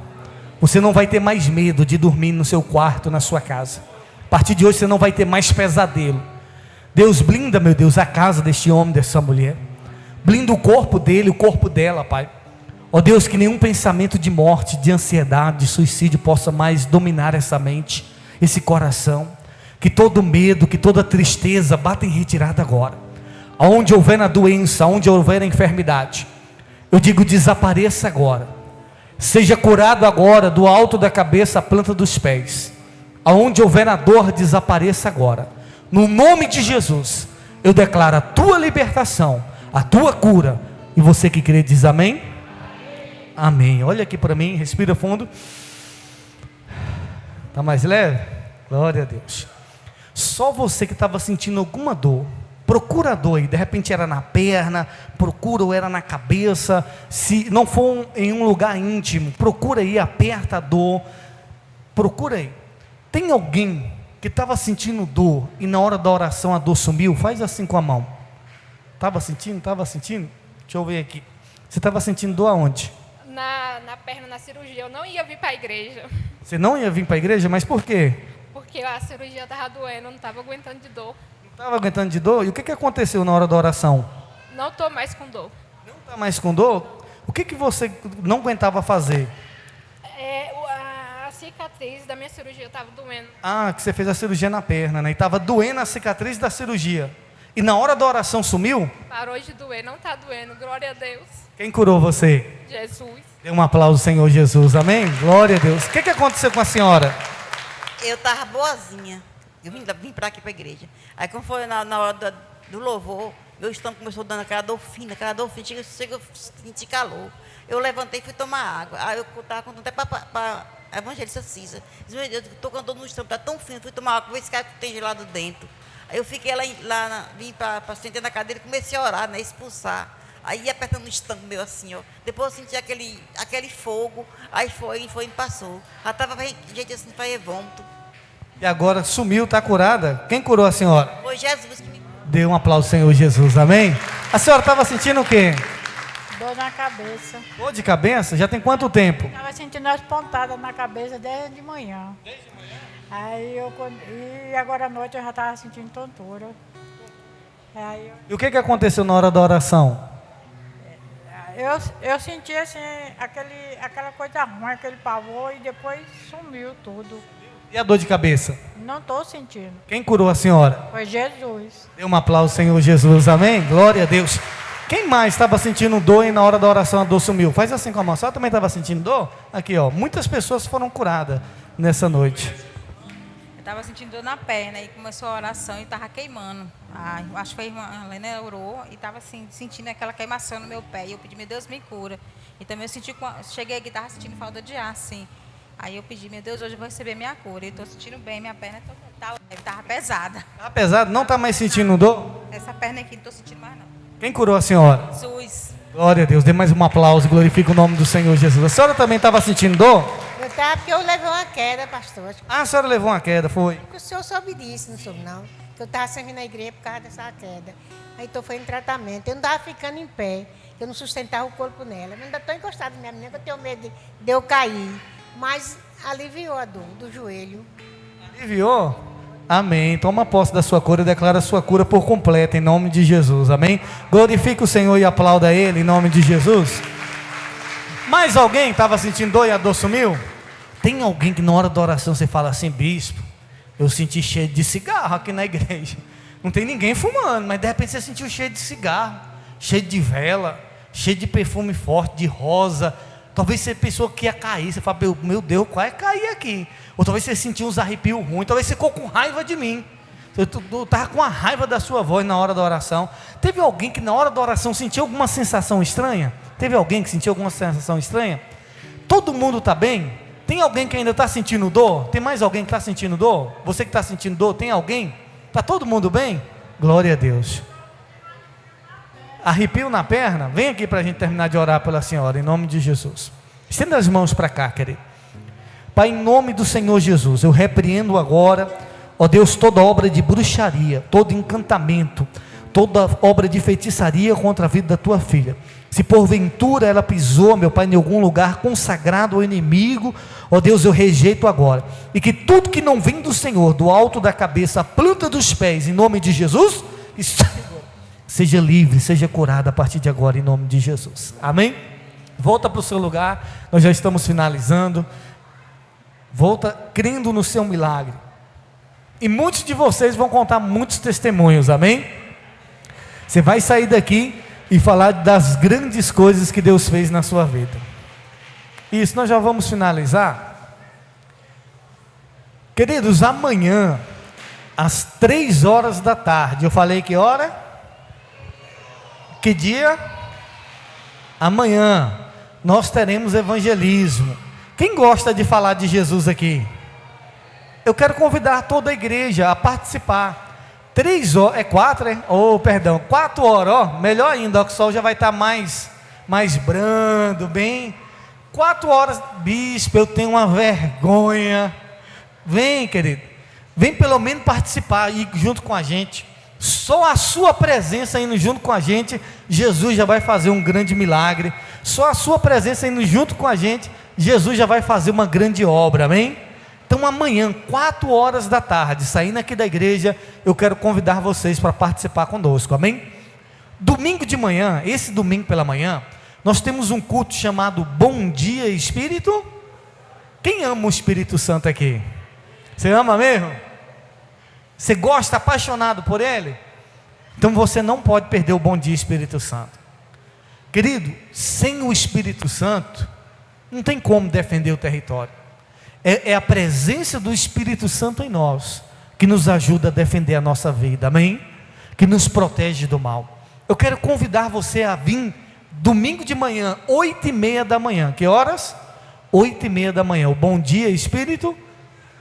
Você não vai ter mais medo de dormir no seu quarto, na sua casa. A partir de hoje você não vai ter mais pesadelo. Deus, blinda, meu Deus, a casa deste homem, dessa mulher. Blinda o corpo dele, o corpo dela, Pai. Ó Deus, que nenhum pensamento de morte, de ansiedade, de suicídio possa mais dominar essa mente, esse coração. Que todo medo, que toda tristeza bata em retirada agora. Aonde houver na doença, aonde houver na enfermidade, eu digo: desapareça agora. Seja curado agora, do alto da cabeça à planta dos pés. Aonde houver na dor, desapareça agora. No nome de Jesus, eu declaro a tua libertação, a tua cura. E você que crê diz amém? Amém. Olha aqui para mim, respira fundo. Está mais leve? Glória a Deus. Só você que estava sentindo alguma dor, procura a dor aí. De repente era na perna, procura, ou era na cabeça. Se não for em um lugar íntimo, procura aí, aperta a dor. Procura aí. Tem alguém que estava sentindo dor e na hora da oração a dor sumiu? Faz assim com a mão. Estava sentindo? Deixa eu ver aqui. Você estava sentindo dor aonde? Na perna, na cirurgia. Eu não ia vir para a igreja. Você não ia vir para a igreja? Mas por quê? Porque a cirurgia estava doendo, eu não estava aguentando de dor. Não estava aguentando de dor? E o que aconteceu na hora da oração? Não estou mais com dor. Não está mais com dor? O que você não aguentava fazer? A cicatriz da minha cirurgia estava doendo. Ah, que você fez a cirurgia na perna, né? E estava doendo a cicatriz da cirurgia. E na hora da oração sumiu? Parou de doer, não está doendo, glória a Deus. Quem curou você? Jesus. Dê um aplauso, Senhor Jesus, amém? Glória a Deus. O que aconteceu com a senhora? Eu estava boazinha. Eu vim para aqui para a igreja. Aí quando foi na hora do louvor, meu estômago começou dando aquela dor fina, chega eu senti calor. Eu levantei e fui tomar água. Aí eu estava contando até para a evangelista Cisa. Disse: meu Deus, estou com dor no estômago, está tão fino, fui tomar água, ver se tem gelado dentro. Aí eu fiquei vim para sentar na cadeira e comecei a orar, né, expulsar. Aí ia apertando o estômago meu assim, ó. Depois eu senti aquele fogo, aí foi e passou. Já estava gente assim, fazia vômito. E agora sumiu, está curada? Quem curou a senhora? Foi Jesus que me... Dê um aplauso ao Senhor Jesus, amém? A senhora estava sentindo o quê? Dor na cabeça. Dor de cabeça? Já tem quanto tempo? Estava sentindo as pontadas na cabeça desde de manhã. Aí e agora à noite eu já estava sentindo tontura. E o que aconteceu na hora da oração? Eu senti assim, aquela coisa ruim, aquele pavor, e depois sumiu tudo. E a dor de cabeça? Não estou sentindo. Quem curou a senhora? Foi Jesus. Dê um aplauso ao Senhor Jesus, amém? Glória a Deus. Quem mais estava sentindo dor e na hora da oração a dor sumiu? Faz assim com a mão. A senhora também estava sentindo dor? Aqui, ó. Muitas pessoas foram curadas nessa noite. Eu estava sentindo dor na perna e começou a oração e estava queimando. Eu acho que foi a irmã Helena orou e estava assim, sentindo aquela queimação no meu pé. E eu pedi, meu Deus, me cura. E também eu senti, cheguei aqui, estava sentindo falta de ar, assim. Aí eu pedi, meu Deus, hoje eu vou receber minha cura. E estou sentindo bem, minha perna estava pesada. Está pesado? Não está mais sentindo dor? Essa perna aqui não estou sentindo mais, não. Quem curou a senhora? Jesus. Glória a Deus. Dê mais um aplauso e glorifique o nome do Senhor Jesus. A senhora também estava sentindo dor? Eu estava porque eu levei uma queda, pastor. Ah, a senhora levou uma queda, foi? Porque o senhor soube disso, não soube não. Que eu estava servindo na igreja por causa dessa queda. Aí então foi em tratamento. Eu não estava ficando em pé, eu não sustentava o corpo nela. Eu ainda estou encostada na minha menina, que eu tenho medo de eu cair. Mas aliviou a dor do joelho. Aliviou? Amém. Toma posse da sua cura e declara a sua cura por completo, em nome de Jesus. Amém? Glorifique o Senhor e aplauda Ele, em nome de Jesus. Mais alguém estava sentindo dor e a dor sumiu? Tem alguém que na hora da oração você fala assim, bispo, eu senti cheio de cigarro aqui na igreja. Não tem ninguém fumando, mas de repente você sentiu cheio de cigarro, cheio de vela, cheio de perfume forte, de rosa. Talvez você pensou que ia cair, você fala, meu Deus, quase cair aqui. Ou talvez você sentiu uns arrepios ruins, talvez você ficou com raiva de mim. Eu estava com a raiva da sua voz na hora da oração. Teve alguém que na hora da oração sentiu alguma sensação estranha? Teve alguém que sentiu alguma sensação estranha? Todo mundo está bem? Tem alguém que ainda está sentindo dor? Tem mais alguém que está sentindo dor? Você que está sentindo dor, tem alguém? Está todo mundo bem? Glória a Deus. Arrepio na perna? Vem aqui para a gente terminar de orar pela senhora, em nome de Jesus. Estenda as mãos para cá, querido. Pai, em nome do Senhor Jesus, eu repreendo agora, ó Deus, toda obra de bruxaria, todo encantamento, toda obra de feitiçaria contra a vida da tua filha. Se porventura ela pisou, meu Pai, em algum lugar consagrado ao inimigo, ó Deus, eu rejeito agora. E que tudo que não vem do Senhor, do alto da cabeça, a planta dos pés, em nome de Jesus, seja livre, seja curada a partir de agora, em nome de Jesus. Amém? Volta para o seu lugar, nós já estamos finalizando. Volta crendo no seu milagre. E muitos de vocês vão contar muitos testemunhos, amém? Você vai sair daqui e falar das grandes coisas que Deus fez na sua vida. Isso, nós já vamos finalizar. Queridos, amanhã, às 3 horas da tarde, eu falei que hora? Que dia? Amanhã, nós teremos evangelismo. Quem gosta de falar de Jesus aqui? Eu quero convidar toda a igreja a participar. 3 horas, é 4, é? 4 horas, ó, melhor ainda, ó, que o sol já vai estar mais brando, bem. 4 horas, bispo, eu tenho uma vergonha. Vem, querido, vem pelo menos participar, ir junto com a gente. Só a sua presença indo junto com a gente, Jesus já vai fazer um grande milagre. Só a sua presença indo junto com a gente, Jesus já vai fazer uma grande obra, amém? Então amanhã, 4 horas da tarde, saindo aqui da igreja, eu quero convidar vocês para participar conosco, amém? Domingo de manhã, esse domingo pela manhã, nós temos um culto chamado Bom Dia Espírito. Quem ama o Espírito Santo aqui? Você ama mesmo? Você gosta, apaixonado por Ele? Então você não pode perder o Bom Dia Espírito Santo. Querido, sem o Espírito Santo, não tem como defender o território. É a presença do Espírito Santo em nós que nos ajuda a defender a nossa vida, amém? Que nos protege do mal. Eu quero convidar você a vir domingo de manhã, 8h30 da manhã. Que horas? 8h30 da manhã. O Bom Dia Espírito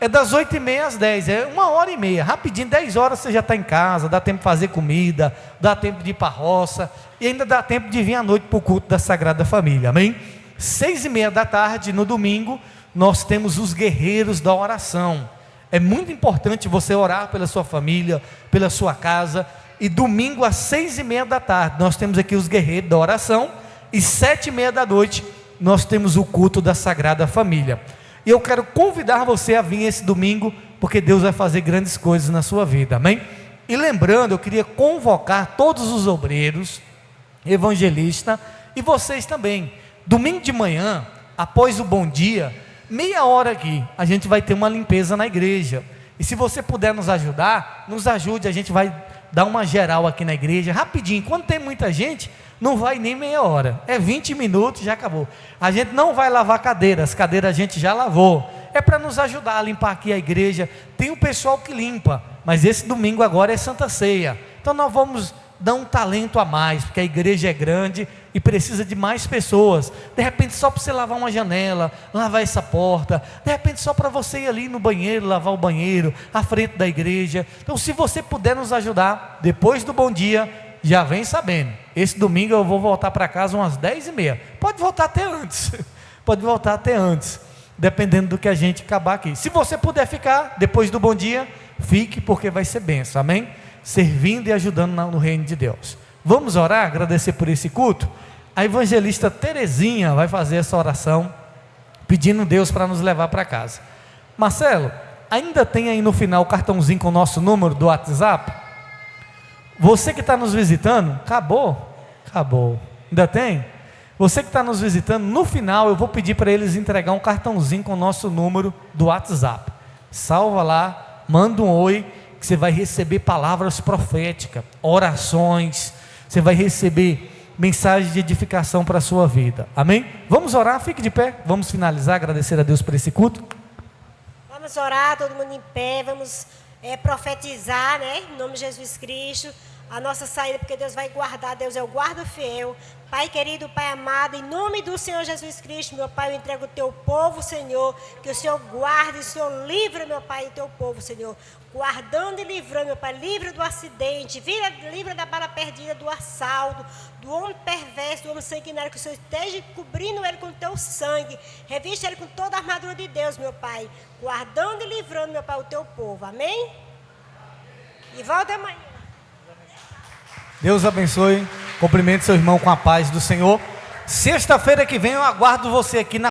é das 8h30 às 10, é 1h30, rapidinho, 10 horas você já está em casa, dá tempo de fazer comida, dá tempo de ir para a roça, e ainda dá tempo de vir à noite para o culto da Sagrada Família, amém? 6h30 da tarde, no domingo, nós temos os guerreiros da oração. É muito importante você orar pela sua família, pela sua casa, E domingo às 6h30 da tarde, nós temos aqui os guerreiros da oração. E 7h30 da noite, nós temos o culto da Sagrada Família. E eu quero convidar você a vir esse domingo, porque Deus vai fazer grandes coisas na sua vida, amém? E lembrando, eu queria convocar todos os obreiros, evangelistas e vocês também. Domingo de manhã, após o bom dia, meia hora aqui, a gente vai ter uma limpeza na igreja. E se você puder nos ajudar, nos ajude, a gente vai dar uma geral aqui na igreja, rapidinho. Quando tem muita gente, não vai nem meia hora, é 20 minutos, já acabou. A gente não vai lavar cadeiras, as cadeiras a gente já lavou. É para nos ajudar a limpar aqui a igreja. Tem um pessoal que limpa, mas esse domingo agora é Santa Ceia. Então nós vamos dar um talento a mais, porque a igreja é grande e precisa de mais pessoas. De repente só para você lavar uma janela, lavar essa porta, de repente só para você ir ali no banheiro, lavar o banheiro, à frente da igreja. Então se você puder nos ajudar, depois do bom dia, já vem sabendo, esse domingo eu vou voltar para casa umas 10h30, pode voltar até antes, pode voltar até antes, dependendo do que a gente acabar aqui. Se você puder ficar, depois do bom dia, fique, porque vai ser bênção, amém? Servindo e ajudando no reino de Deus. Vamos orar, agradecer por esse culto. A evangelista Terezinha vai fazer essa oração, pedindo Deus para nos levar para casa. Marcelo, ainda tem aí no final o cartãozinho com o nosso número do WhatsApp? Você que está nos visitando, acabou? Ainda tem? Você que está nos visitando, no final eu vou pedir para eles entregar um cartãozinho com o nosso número do WhatsApp. Salva lá, manda um oi, que você vai receber palavras proféticas, orações, você vai receber mensagens de edificação para a sua vida, amém? Vamos orar, fique de pé, vamos finalizar, agradecer a Deus por esse culto. Vamos orar, todo mundo em pé, vamos profetizar, né, em nome de Jesus Cristo, a nossa saída, porque Deus vai guardar, Deus é o guarda fiel. Pai querido, Pai amado, em nome do Senhor Jesus Cristo, meu Pai, eu entrego o teu povo, Senhor, que o Senhor guarde, o Senhor livre, meu Pai, o teu povo, Senhor, guardando e livrando, meu Pai, livre do acidente, livre da bala perdida, do assalto, do homem perverso, do homem sanguinário, que o Senhor esteja cobrindo ele com o teu sangue, reviste ele com toda a armadura de Deus, meu Pai, guardando e livrando, meu Pai, o teu povo, amém? E volta amanhã. Deus abençoe, cumprimente seu irmão com a paz do Senhor. Sexta-feira que vem eu aguardo você aqui na